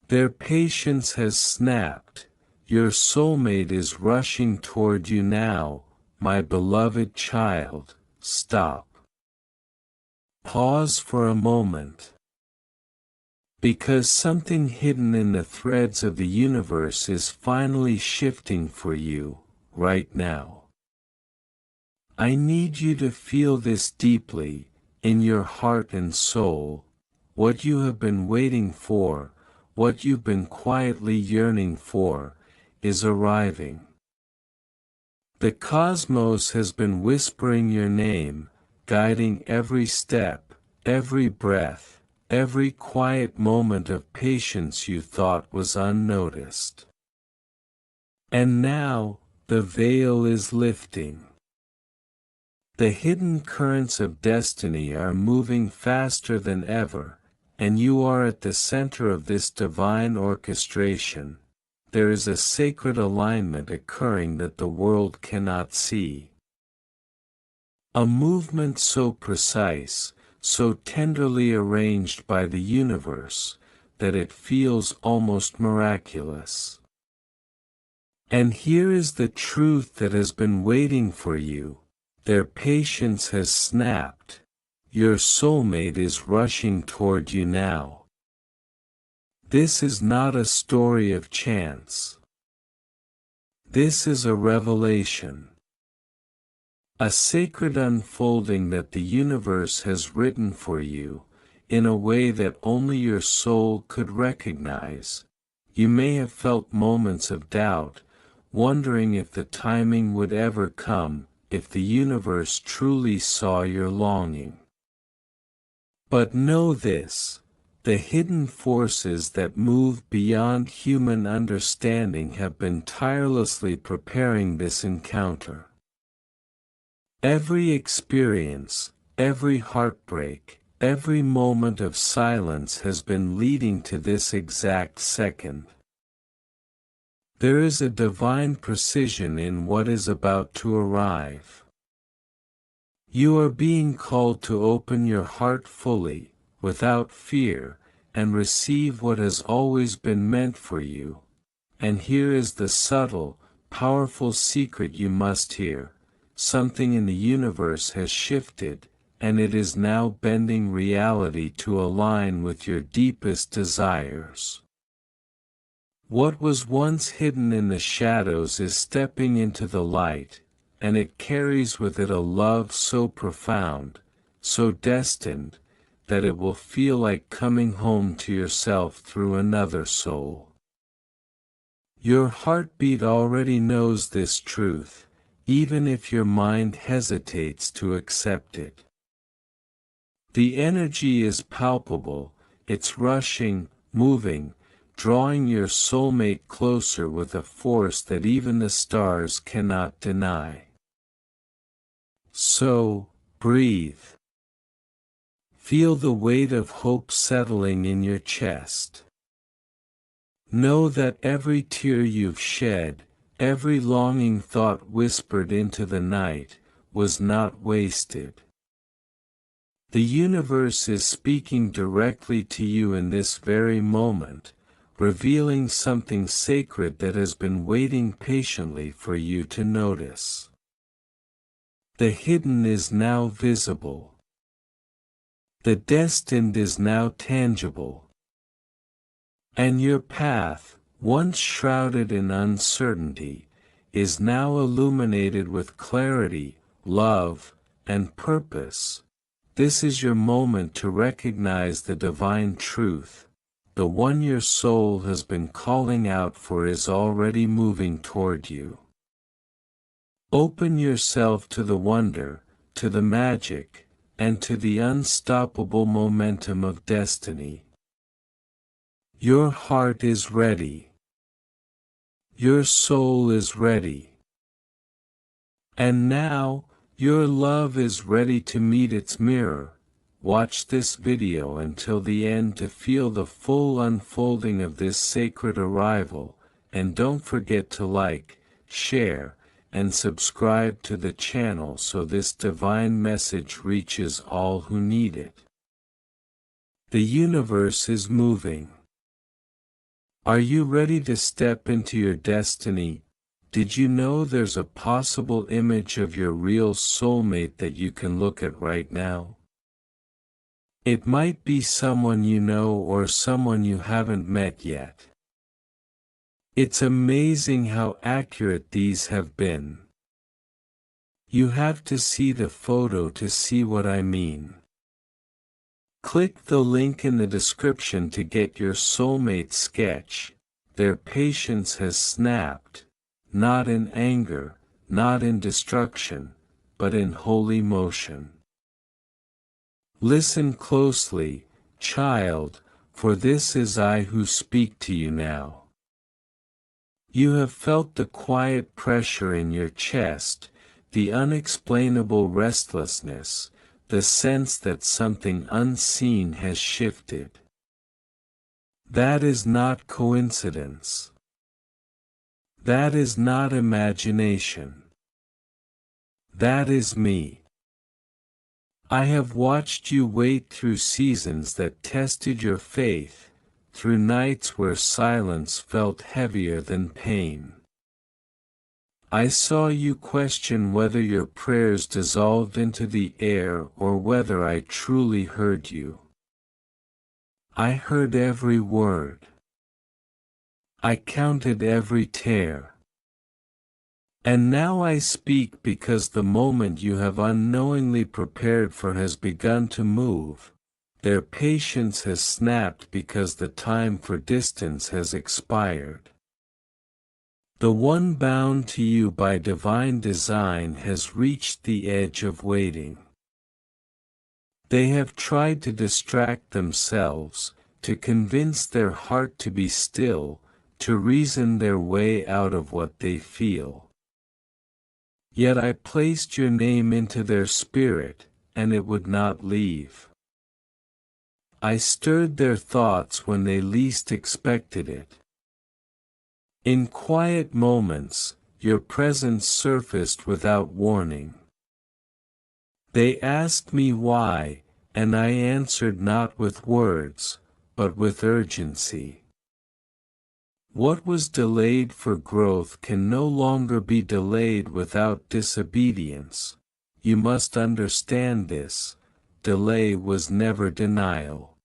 Their patience has snapped. Your soulmate is rushing toward you now, my beloved child. Stop. Pause for a moment. Because something hidden in the threads of the universe is finally shifting for you, right now. I need you to feel this deeply, in your heart and soul. What you have been waiting for, what you've been quietly yearning for, is arriving. The cosmos has been whispering your name, guiding every step, every breath, every quiet moment of patience you thought was unnoticed. And now, the veil is lifting. The hidden currents of destiny are moving faster than ever, and you are at the center of this divine orchestration. There is a sacred alignment occurring that the world cannot see. A movement so precise, so tenderly arranged by the universe, that it feels almost miraculous. And here is the truth that has been waiting for you. Their patience has snapped. Your soulmate is rushing toward you now. This is not a story of chance. This is a revelation. A sacred unfolding that the universe has written for you, in a way that only your soul could recognize. You may have felt moments of doubt, wondering if the timing would ever come, if the universe truly saw your longing. But know this. The hidden forces that move beyond human understanding have been tirelessly preparing this encounter. Every experience, every heartbreak, every moment of silence has been leading to this exact second. There is a divine precision in what is about to arrive. You are being called to open your heart fully, without fear, and receive what has always been meant for you. And here is the subtle, powerful secret you must hear. Something in the universe has shifted, and it is now bending reality to align with your deepest desires. What was once hidden in the shadows is stepping into the light, and it carries with it a love so profound, so destined, that it will feel like coming home to yourself through another soul. Your heartbeat already knows this truth, even if your mind hesitates to accept it. The energy is palpable, it's rushing, moving, drawing your soulmate closer with a force that even the stars cannot deny. So, breathe. Feel the weight of hope settling in your chest. Know that every tear you've shed, every longing thought whispered into the night, was not wasted. The universe is speaking directly to you in this very moment, revealing something sacred that has been waiting patiently for you to notice. The hidden is now visible. The destined is now tangible. And your path, once shrouded in uncertainty, is now illuminated with clarity, love, and purpose. This is your moment to recognize the divine truth. The one your soul has been calling out for is already moving toward you. Open yourself to the wonder, to the magic, and to the unstoppable momentum of destiny. Your heart is ready. Your soul is ready. And now, your love is ready to meet its mirror. Watch this video until the end to feel the full unfolding of this sacred arrival, and don't forget to like, share, and subscribe to the channel so this divine message reaches all who need it. The universe is moving. Are you ready to step into your destiny? Did you know there's a possible image of your real soulmate that you can look at right now? It might be someone you know or someone you haven't met yet. It's amazing how accurate these have been. You have to see the photo to see what I mean. Click the link in the description to get your soulmate sketch. Their patience has snapped, not in anger, not in destruction, but in holy motion. Listen closely, child, for this is I who speak to you now. You have felt the quiet pressure in your chest, the unexplainable restlessness, the sense that something unseen has shifted. That is not coincidence. That is not imagination. That is me. I have watched you wait through seasons that tested your faith, through nights where silence felt heavier than pain. I saw you question whether your prayers dissolved into the air or whether I truly heard you. I heard every word. I counted every tear. And now I speak because the moment you have unknowingly prepared for has begun to move. Their patience has snapped because the time for distance has expired. The one bound to you by divine design has reached the edge of waiting. They have tried to distract themselves, to convince their heart to be still, to reason their way out of what they feel. Yet I placed your name into their spirit, and it would not leave. I stirred their thoughts when they least expected it. In quiet moments, your presence surfaced without warning. They asked me why, and I answered not with words, but with urgency. What was delayed for growth can no longer be delayed without disobedience. You must understand this. Delay was never denial.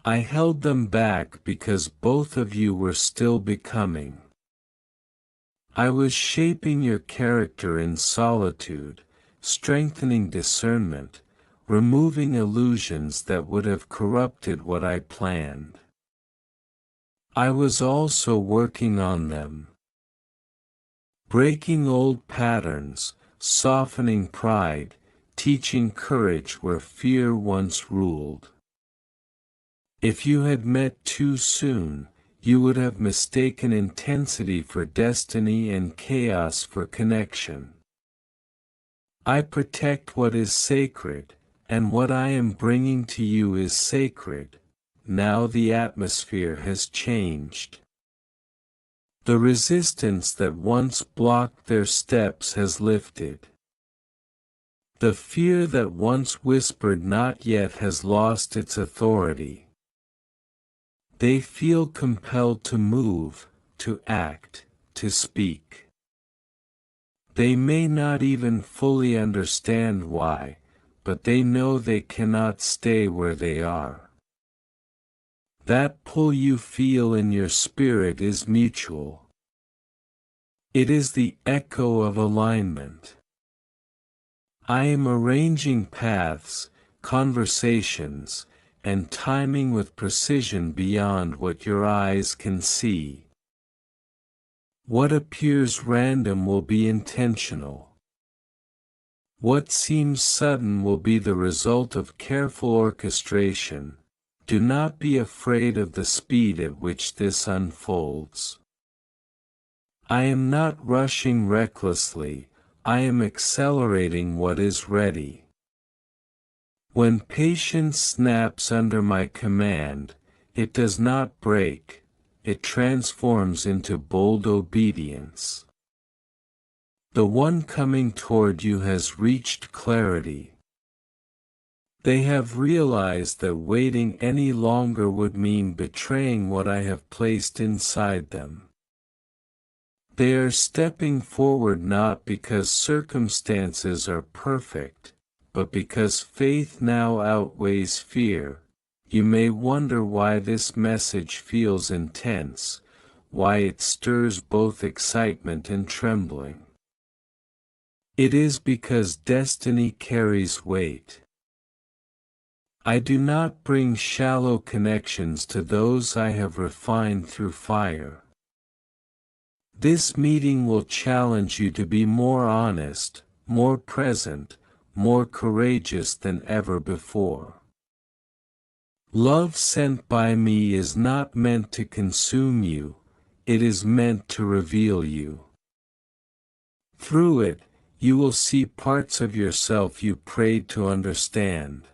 I held them back because both of you were still becoming. I was shaping your character in solitude, strengthening discernment, removing illusions that would have corrupted what I planned. I was also working on them. Breaking old patterns, softening pride, teaching courage where fear once ruled. If you had met too soon, you would have mistaken intensity for destiny and chaos for connection. I protect what is sacred, and what I am bringing to you is sacred. Now the atmosphere has changed. The resistance that once blocked their steps has lifted. The fear that once whispered not yet has lost its authority. They feel compelled to move, to act, to speak. They may not even fully understand why, but they know they cannot stay where they are. That pull you feel in your spirit is mutual. It is the echo of alignment. I am arranging paths, conversations, and timing with precision beyond what your eyes can see. What appears random will be intentional. What seems sudden will be the result of careful orchestration. Do not be afraid of the speed at which this unfolds. I am not rushing recklessly, I am accelerating what is ready. When patience snaps under my command, it does not break, it transforms into bold obedience. The one coming toward you has reached clarity. They have realized that waiting any longer would mean betraying what I have placed inside them. They are stepping forward not because circumstances are perfect, but because faith now outweighs fear. You may wonder why this message feels intense, why it stirs both excitement and trembling. It is because destiny carries weight. I do not bring shallow connections to those I have refined through fire. This meeting will challenge you to be more honest, more present, more courageous than ever before. Love sent by me is not meant to consume you, it is meant to reveal you. Through it, you will see parts of yourself you prayed to understand.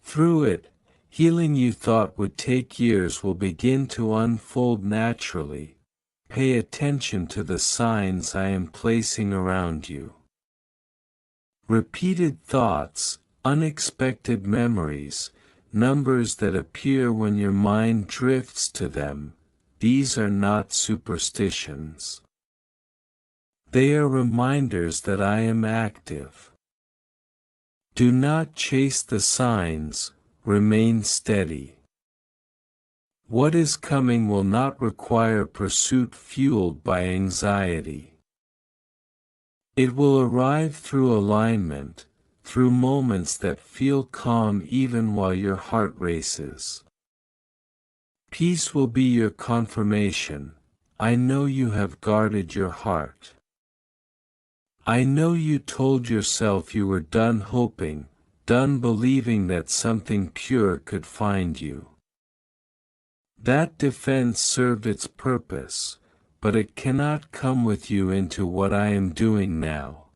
Through it, healing you thought would take years will begin to unfold naturally. Pay attention to the signs I am placing around you. Repeated thoughts, unexpected memories, numbers that appear when your mind drifts to them, these are not superstitions. They are reminders that I am active. Do not chase the signs, remain steady. What is coming will not require pursuit fueled by anxiety. It will arrive through alignment, through moments that feel calm even while your heart races. Peace will be your confirmation. I know you have guarded your heart. I know you told yourself you were done hoping, done believing that something pure could find you. That defense served its purpose, but it cannot come with you into what I am doing now.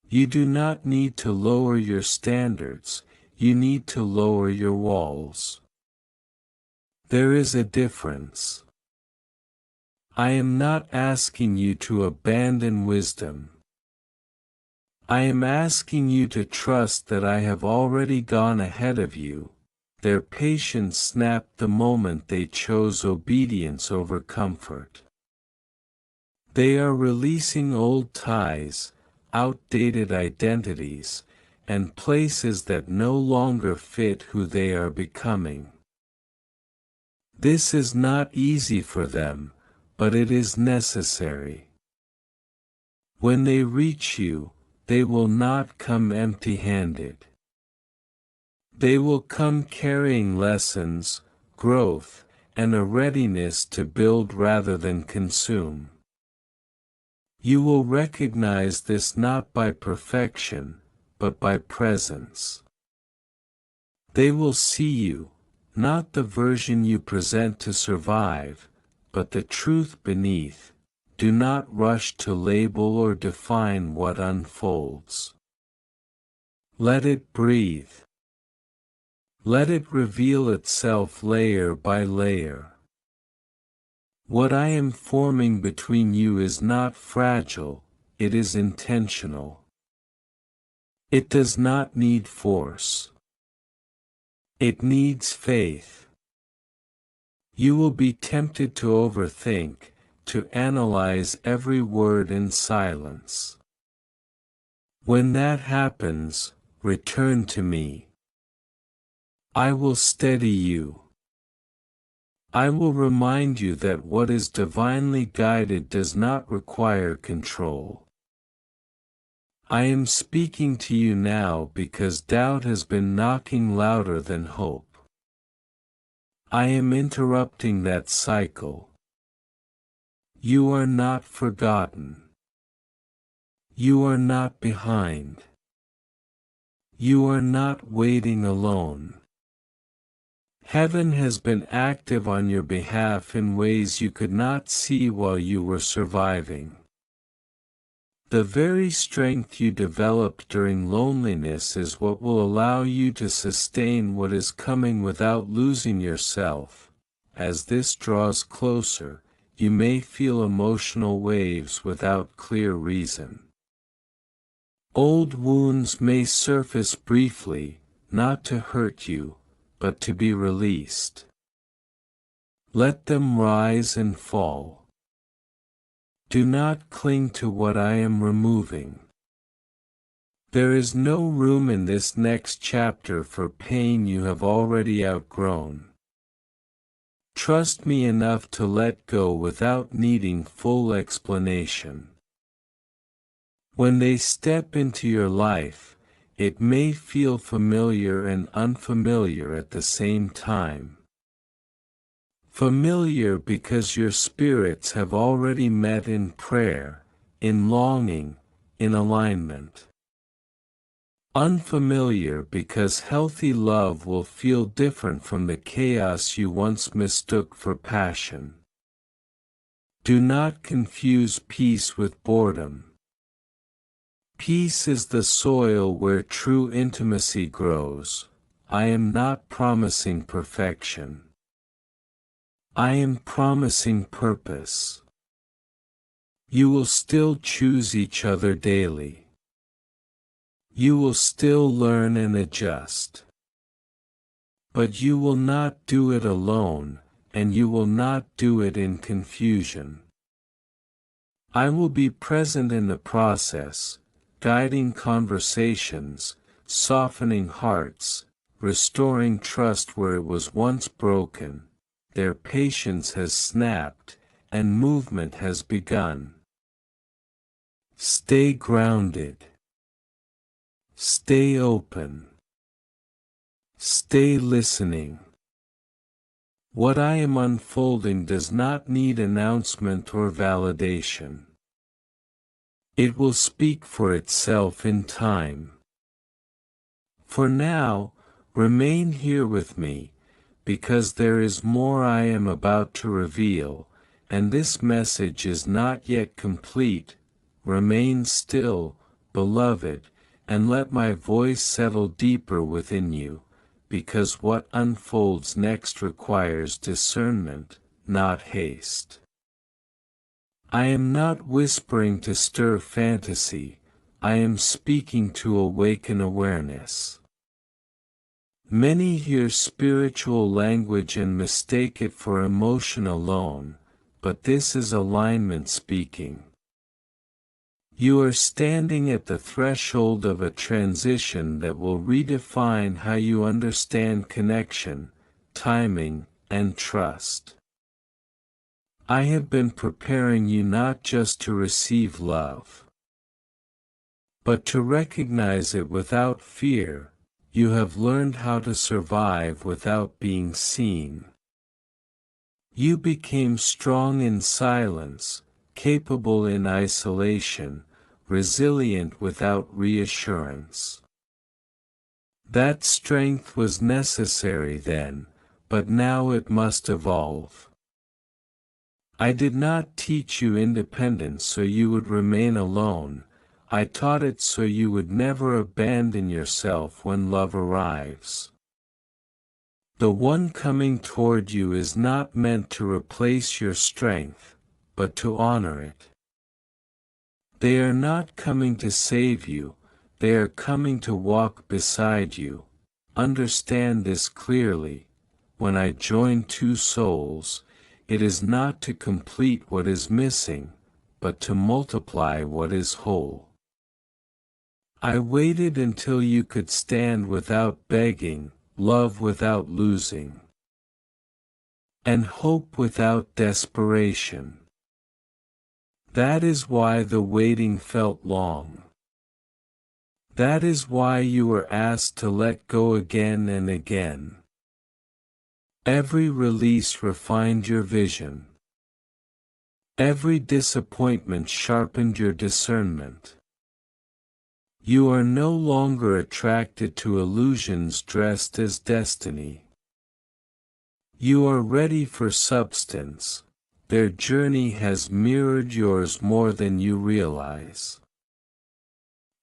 You do not need to lower your standards, you need to lower your walls. There is a difference. I am not asking you to abandon wisdom. I am asking you to trust that I have already gone ahead of you. Their patience snapped the moment they chose obedience over comfort. They are releasing old ties, outdated identities, and places that no longer fit who they are becoming. This is not easy for them, but it is necessary. When they reach you, they will not come empty-handed. They will come carrying lessons, growth, and a readiness to build rather than consume. You will recognize this not by perfection, but by presence. They will see you, not the version you present to survive, but the truth beneath. Do not rush to label or define what unfolds. Let it breathe. Let it reveal itself layer by layer. What I am forming between you is not fragile, it is intentional. It does not need force. It needs faith. You will be tempted to overthink, to analyze every word in silence. When that happens, return to me. I will steady you. I will remind you that what is divinely guided does not require control. I am speaking to you now because doubt has been knocking louder than hope. I am interrupting that cycle. You are not forgotten. You are not behind. You are not waiting alone. Heaven has been active on your behalf in ways you could not see while you were surviving. The very strength you developed during loneliness is what will allow you to sustain what is coming without losing yourself. As this draws closer, you may feel emotional waves without clear reason. Old wounds may surface briefly, not to hurt you, but to be released. Let them rise and fall. Do not cling to what I am removing. There is no room in this next chapter for pain you have already outgrown. Trust me enough to let go without needing full explanation. When they step into your life, it may feel familiar and unfamiliar at the same time. Familiar because your spirits have already met in prayer, in longing, in alignment. Unfamiliar because healthy love will feel different from the chaos you once mistook for passion. Do not confuse peace with boredom. Peace is the soil where true intimacy grows. I am not promising perfection. I am promising purpose. You will still choose each other daily. You will still learn and adjust. But you will not do it alone, and you will not do it in confusion. I will be present in the process, guiding conversations, softening hearts, restoring trust where it was once broken. Their patience has snapped, and movement has begun. Stay grounded. Stay open. Stay listening. What I am unfolding does not need announcement or validation. It will speak for itself in time. For now, remain here with me, because there is more I am about to reveal, and this message is not yet complete. Remain still, beloved, and let my voice settle deeper within you, because what unfolds next requires discernment, not haste. I am not whispering to stir fantasy, I am speaking to awaken awareness. Many hear spiritual language and mistake it for emotion alone, but this is alignment speaking. You are standing at the threshold of a transition that will redefine how you understand connection, timing, and trust. I have been preparing you not just to receive love, but to recognize it without fear. You have learned how to survive without being seen. You became strong in silence, capable in isolation, resilient without reassurance. That strength was necessary then, but now it must evolve. I did not teach you independence so you would remain alone. I taught it so you would never abandon yourself when love arrives. The one coming toward you is not meant to replace your strength, but to honor it. They are not coming to save you, they are coming to walk beside you. Understand this clearly. When I join two souls, it is not to complete what is missing, but to multiply what is whole. I waited until you could stand without begging, love without losing, and hope without desperation. That is why the waiting felt long. That is why you were asked to let go again and again. Every release refined your vision. Every disappointment sharpened your discernment. You are no longer attracted to illusions dressed as destiny. You are ready for substance. Their journey has mirrored yours more than you realize.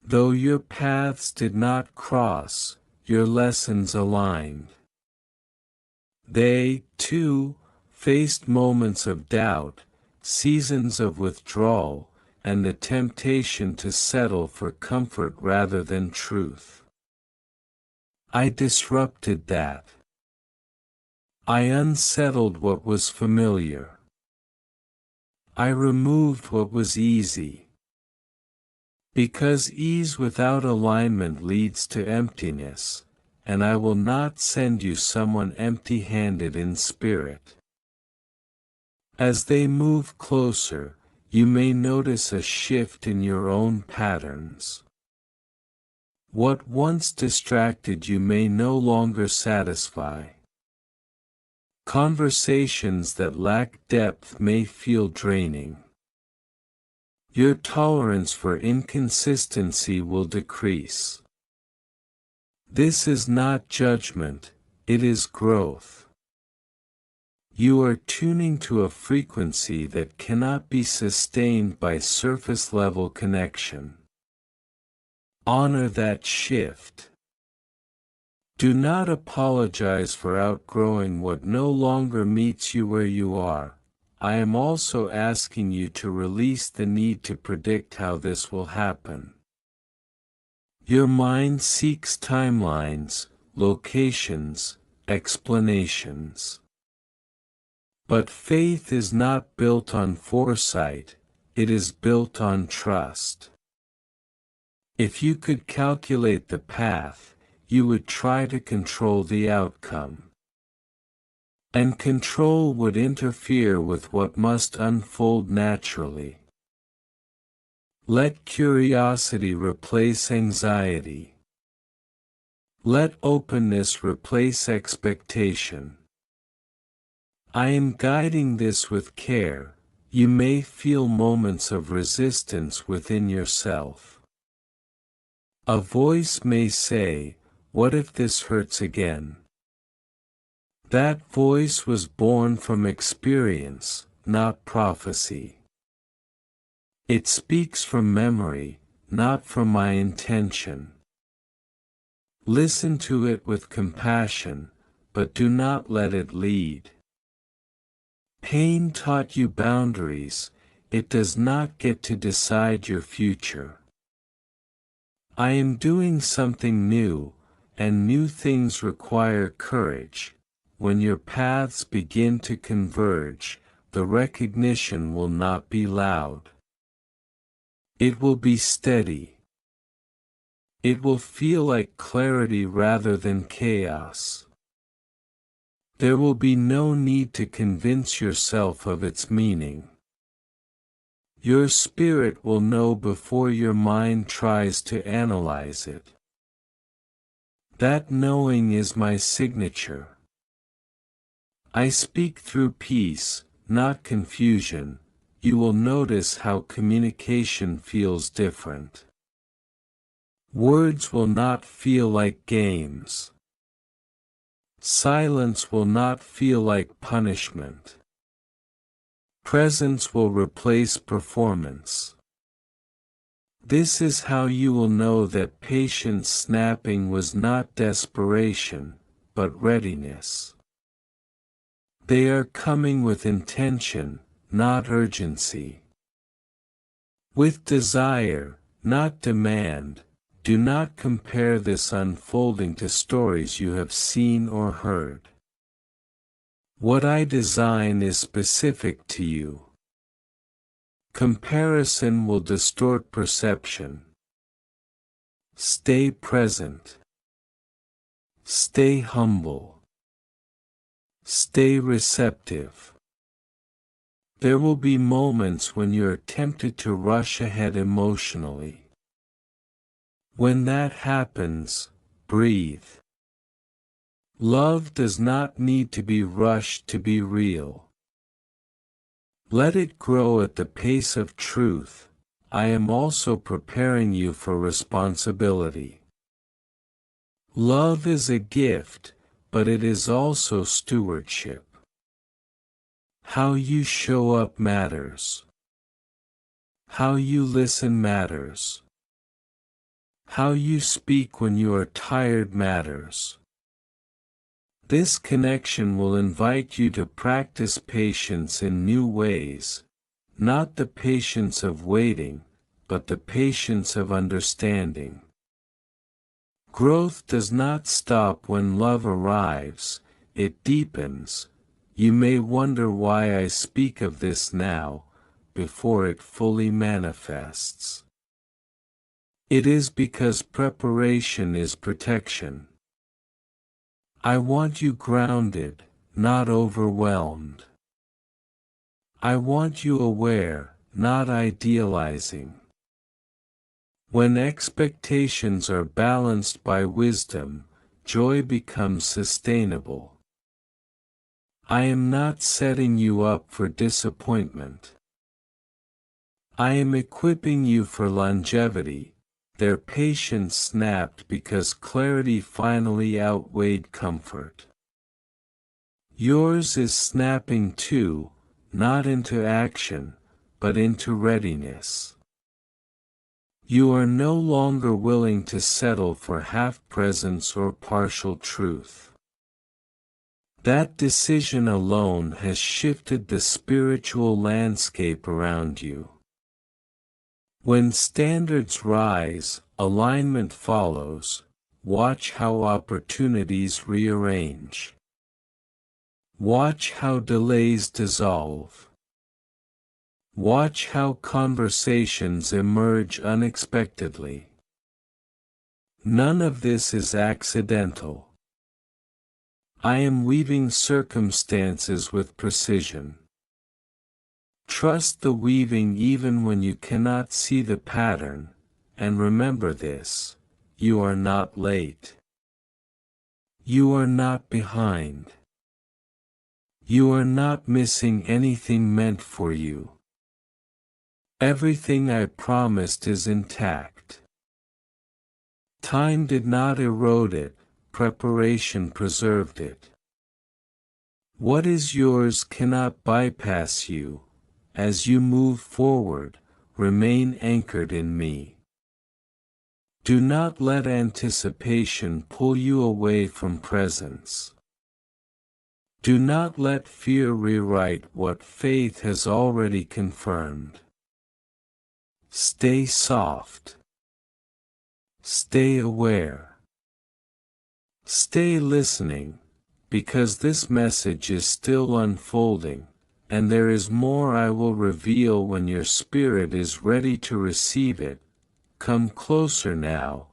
Though your paths did not cross, your lessons aligned. They, too, faced moments of doubt, seasons of withdrawal, and the temptation to settle for comfort rather than truth. I disrupted that. I unsettled what was familiar. I removed what was easy. Because ease without alignment leads to emptiness, and I will not send you someone empty-handed in spirit. As they move closer, you may notice a shift in your own patterns. What once distracted you may no longer satisfy. Conversations that lack depth may feel draining. Your tolerance for inconsistency will decrease. This is not judgment, it is growth. You are tuning to a frequency that cannot be sustained by surface-level connection. Honor that shift. Do not apologize for outgrowing what no longer meets you where you are. I am also asking you to release the need to predict how this will happen. Your mind seeks timelines, locations, explanations. But faith is not built on foresight, it is built on trust. If you could calculate the path, you would try to control the outcome. And control would interfere with what must unfold naturally. Let curiosity replace anxiety. Let openness replace expectation. I am guiding this with care. You may feel moments of resistance within yourself. A voice may say, "What if this hurts again?" That voice was born from experience, not prophecy. It speaks from memory, not from my intention. Listen to it with compassion, but do not let it lead. Pain taught you boundaries, it does not get to decide your future. I am doing something new, and new things require courage. When your paths begin to converge, the recognition will not be loud. It will be steady. It will feel like clarity rather than chaos. There will be no need to convince yourself of its meaning. Your spirit will know before your mind tries to analyze it. That knowing is my signature. I speak through peace, not confusion. You will notice how communication feels different. Words will not feel like games. Silence will not feel like punishment. Presence will replace performance. This is how you will know that patient snapping was not desperation, but readiness. They are coming with intention, not urgency. With desire, not demand. Do not compare this unfolding to stories you have seen or heard. What I design is specific to you. Comparison will distort perception. Stay present. Stay humble. Stay receptive. There will be moments when you are tempted to rush ahead emotionally. When that happens, breathe. Love does not need to be rushed to be real. Let it grow at the pace of truth. I am also preparing you for responsibility. Love is a gift, but it is also stewardship. How you show up matters. How you listen matters. How you speak when you are tired matters. This connection will invite you to practice patience in new ways, not the patience of waiting, but the patience of understanding. Growth does not stop when love arrives, it deepens. You may wonder why I speak of this now, before it fully manifests. It is because preparation is protection. I want you grounded, not overwhelmed. I want you aware, not idealizing. When expectations are balanced by wisdom, joy becomes sustainable. I am not setting you up for disappointment. I am equipping you for longevity. Their patience snapped because clarity finally outweighed comfort. Yours is snapping too, not into action, but into readiness. You are no longer willing to settle for half-presence or partial truth. That decision alone has shifted the spiritual landscape around you. When standards rise, alignment follows. Watch how opportunities rearrange. Watch how delays dissolve. Watch how conversations emerge unexpectedly. None of this is accidental. I am weaving circumstances with precision. Trust the weaving even when you cannot see the pattern, and remember this: you are not late. You are not behind. You are not missing anything meant for you. Everything I promised is intact. Time did not erode it, preparation preserved it. What is yours cannot bypass you. As you move forward, remain anchored in me. Do not let anticipation pull you away from presence. Do not let fear rewrite what faith has already confirmed. Stay soft. Stay aware. Stay listening, because this message is still unfolding, and there is more I will reveal when your spirit is ready to receive it. Come closer now,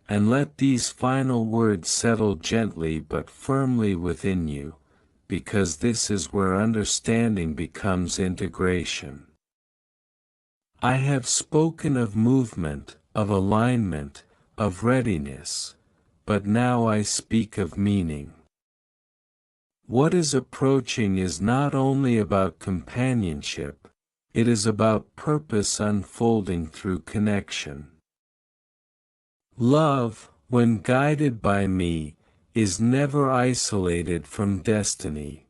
and let these final words settle gently but firmly within you, because this is where understanding becomes integration. I have spoken of movement, of alignment, of readiness, but now I speak of meaning. What is approaching is not only about companionship, it is about purpose unfolding through connection. Love, when guided by me, is never isolated from destiny.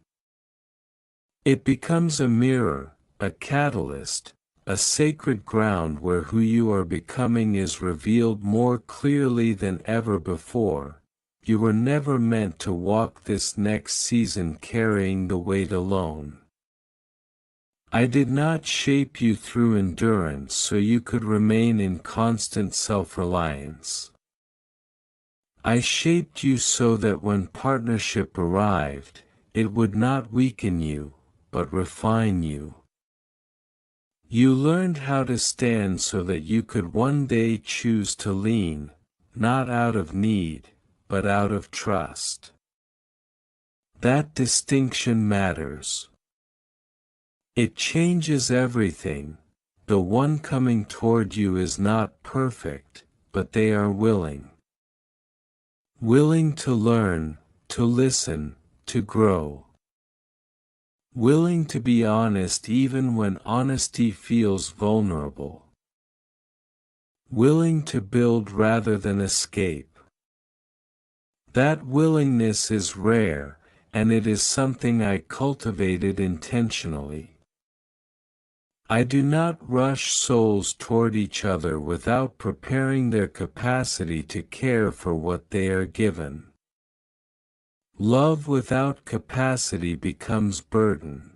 It becomes a mirror, a catalyst, a sacred ground where who you are becoming is revealed more clearly than ever before. You were never meant to walk this next season carrying the weight alone. I did not shape you through endurance so you could remain in constant self-reliance. I shaped you so that when partnership arrived, it would not weaken you, but refine you. You learned how to stand so that you could one day choose to lean, not out of need, but out of trust. That distinction matters. It changes everything. The one coming toward you is not perfect, but they are willing. Willing to learn, to listen, to grow. Willing to be honest even when honesty feels vulnerable. Willing to build rather than escape. That willingness is rare, and it is something I cultivated intentionally. I do not rush souls toward each other without preparing their capacity to care for what they are given. Love without capacity becomes burden.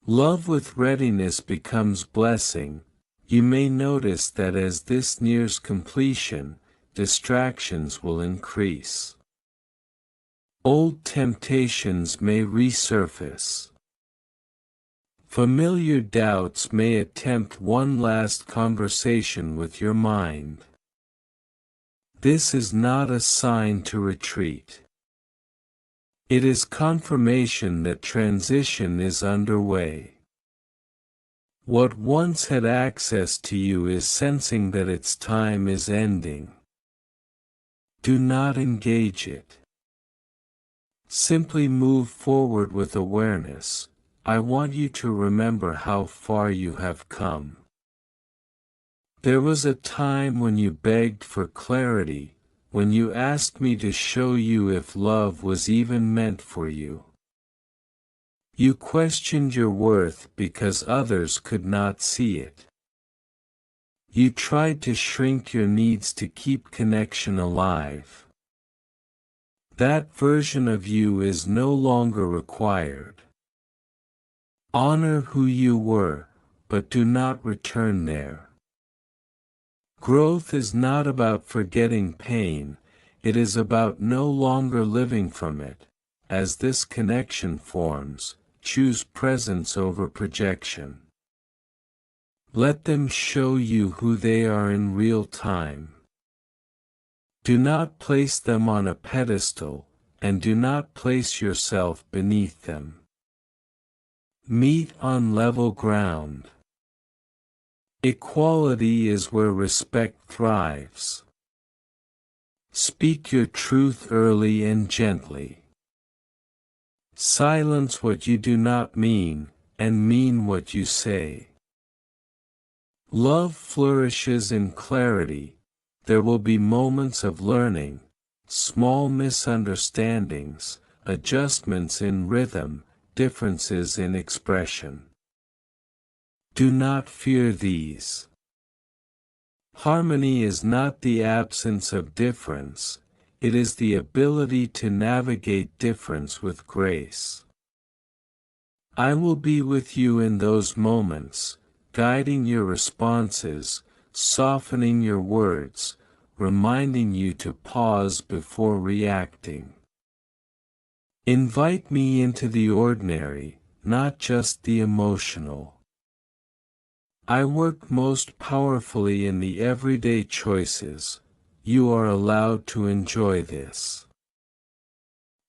Love with readiness becomes blessing. You may notice that as this nears completion, distractions will increase. Old temptations may resurface. Familiar doubts may attempt one last conversation with your mind. This is not a sign to retreat. It is confirmation that transition is underway. What once had access to you is sensing that its time is ending. Do not engage it. Simply move forward with awareness. I want you to remember how far you have come. There was a time when you begged for clarity, when you asked me to show you if love was even meant for you. You questioned your worth because others could not see it. You tried to shrink your needs to keep connection alive. That version of you is no longer required. Honor who you were, but do not return there. Growth is not about forgetting pain, it is about no longer living from it. As this connection forms, choose presence over projection. Let them show you who they are in real time. Do not place them on a pedestal, and do not place yourself beneath them. Meet on level ground. Equality is where respect thrives. Speak your truth early and gently. Silence what you do not mean, and mean what you say. Love flourishes in clarity. There will be moments of learning, small misunderstandings, adjustments in rhythm, differences in expression. Do not fear these. Harmony is not the absence of difference, it is the ability to navigate difference with grace. I will be with you in those moments, guiding your responses, softening your words, reminding you to pause before reacting. Invite me into the ordinary, not just the emotional. I work most powerfully in the everyday choices. You are allowed to enjoy this.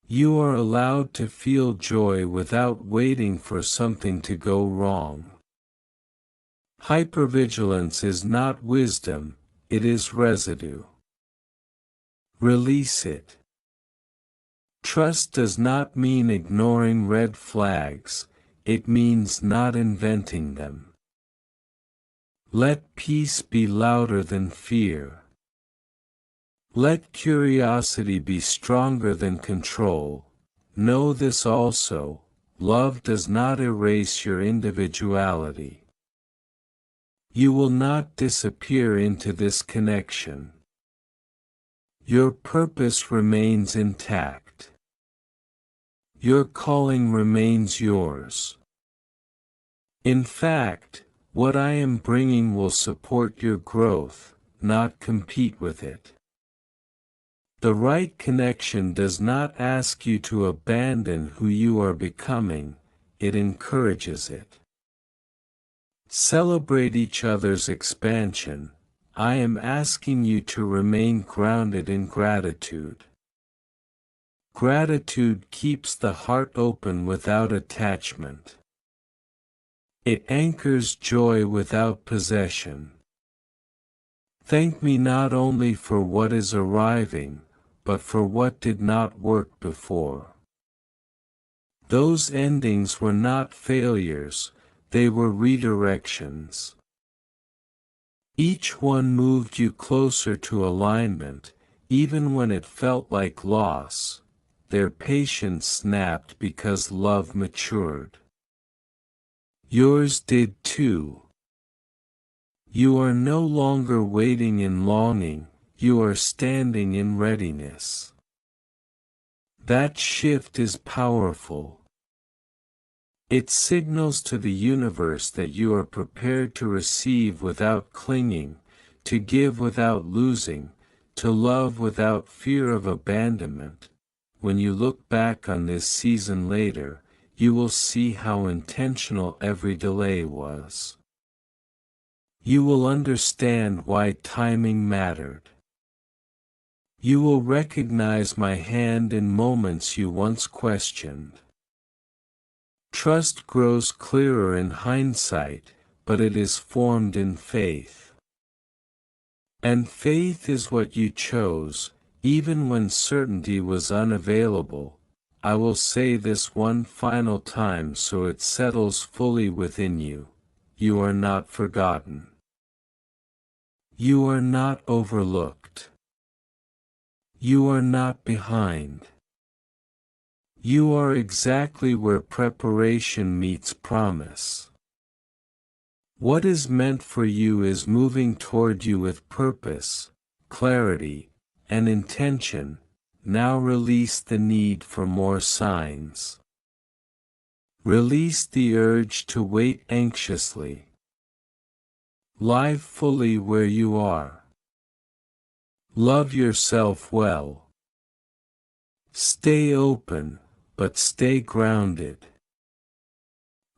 You are allowed to feel joy without waiting for something to go wrong. Hypervigilance is not wisdom, it is residue. Release it. Trust does not mean ignoring red flags, it means not inventing them. Let peace be louder than fear. Let curiosity be stronger than control. Know this also, love does not erase your individuality. You will not disappear into this connection. Your purpose remains intact. Your calling remains yours. In fact, what I am bringing will support your growth, not compete with it. The right connection does not ask you to abandon who you are becoming, it encourages it. Celebrate each other's expansion. I am asking you to remain grounded in gratitude. Gratitude keeps the heart open without attachment. It anchors joy without possession. Thank me not only for what is arriving, but for what did not work before. Those endings were not failures, they were redirections. Each one moved you closer to alignment, even when it felt like loss. Their patience snapped because love matured. Yours did too. You are no longer waiting in longing, you are standing in readiness. That shift is powerful. It signals to the universe that you are prepared to receive without clinging, to give without losing, to love without fear of abandonment. When you look back on this season later, you will see how intentional every delay was. You will understand why timing mattered. You will recognize my hand in moments you once questioned. Trust grows clearer in hindsight, but it is formed in faith. And faith is what you chose, even when certainty was unavailable. I will say this one final time so it settles fully within you. You are not forgotten. You are not overlooked. You are not behind. You are exactly where preparation meets promise. What is meant for you is moving toward you with purpose, clarity, and intention. Now release the need for more signs. Release the urge to wait anxiously. Live fully where you are. Love yourself well. Stay open, but stay grounded.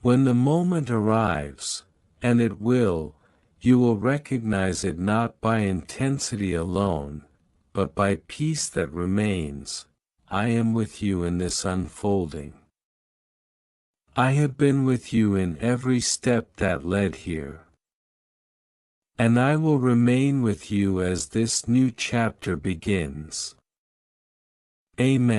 When the moment arrives, and it will, you will recognize it not by intensity alone, but by peace that remains. I am with you in this unfolding. I have been with you in every step that led here. And I will remain with you as this new chapter begins. Amen.